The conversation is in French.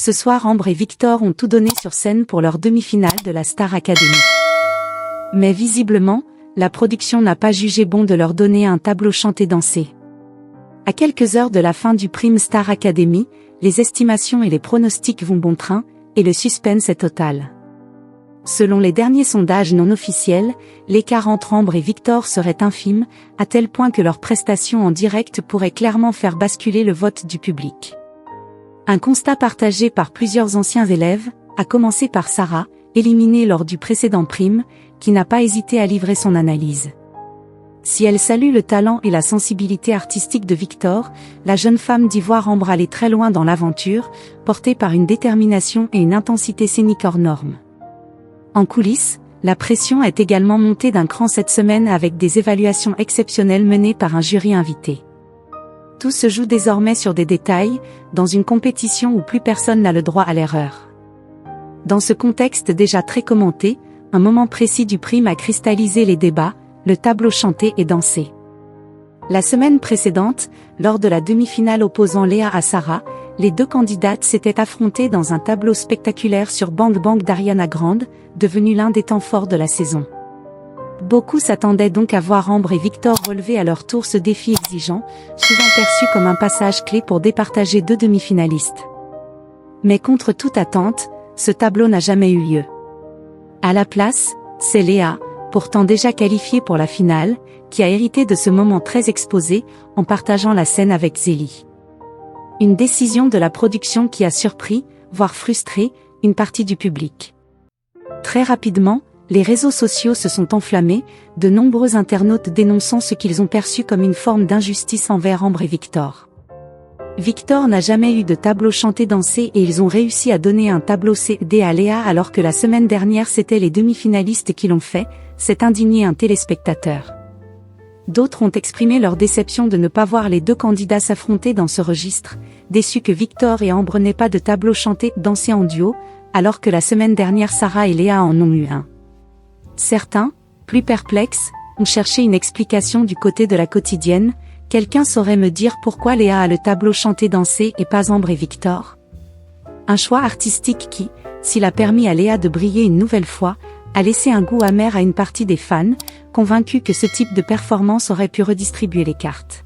ce soir Ambre et Victor ont tout donné sur scène pour leur demi-finale de la Star Academy. Mais visiblement, la production n'a pas jugé bon de leur donner un tableau chanté-dansé. À quelques heures de la fin du prime Star Academy, les estimations et les pronostics vont bon train, et le suspense est total. Selon les derniers sondages non officiels, l'écart entre Ambre et Victor serait infime, à tel point que leur prestation en direct pourrait clairement faire basculer le vote du public. Un constat partagé par plusieurs anciens élèves, à commencer par Sarah, éliminée lors du précédent prime, qui n'a pas hésité à livrer son analyse. Si elle salue le talent et la sensibilité artistique de Victor, la jeune femme dit voir Ambre aller très loin dans l'aventure, portée par une détermination et une intensité scénique hors normes. En coulisses, la pression est également montée d'un cran cette semaine avec des évaluations exceptionnelles menées par un jury invité. Tout se joue désormais sur des détails, dans une compétition où plus personne n'a le droit à l'erreur. Dans ce contexte déjà très commenté, un moment précis du prime a cristallisé les débats, le tableau chanté et dansé. La semaine précédente, lors de la demi-finale opposant Léa à Sarah, les deux candidates s'étaient affrontées dans un tableau spectaculaire sur Bang Bang d'Ariana Grande, devenu l'un des temps forts de la saison. Beaucoup s'attendaient donc à voir Ambre et Victor relever à leur tour ce défi exigeant, souvent perçu comme un passage clé pour départager deux demi-finalistes. Mais contre toute attente, ce tableau n'a jamais eu lieu. À la place, c'est Léa, pourtant déjà qualifiée pour la finale, qui a hérité de ce moment très exposé, en partageant la scène avec Zélie. Une décision de la production qui a surpris, voire frustré, une partie du public. Très rapidement, les réseaux sociaux se sont enflammés, de nombreux internautes dénonçant ce qu'ils ont perçu comme une forme d'injustice envers Ambre et Victor. Victor n'a jamais eu de tableau chanté-dansé et ils ont réussi à donner un tableau CD à Léa alors que la semaine dernière c'était les demi-finalistes qui l'ont fait, s'est indigné un téléspectateur. D'autres ont exprimé leur déception de ne pas voir les deux candidats s'affronter dans ce registre, déçus que Victor et Ambre n'aient pas de tableau chanté-dansé en duo, alors que la semaine dernière Sarah et Léa en ont eu un. Certains, plus perplexes, ont cherché une explication du côté de la quotidienne. Quelqu'un saurait me dire pourquoi Léa a le tableau chanté-dansé et pas Ambre et Victor? Un choix artistique qui, s'il a permis à Léa de briller une nouvelle fois, a laissé un goût amer à une partie des fans, convaincus que ce type de performance aurait pu redistribuer les cartes.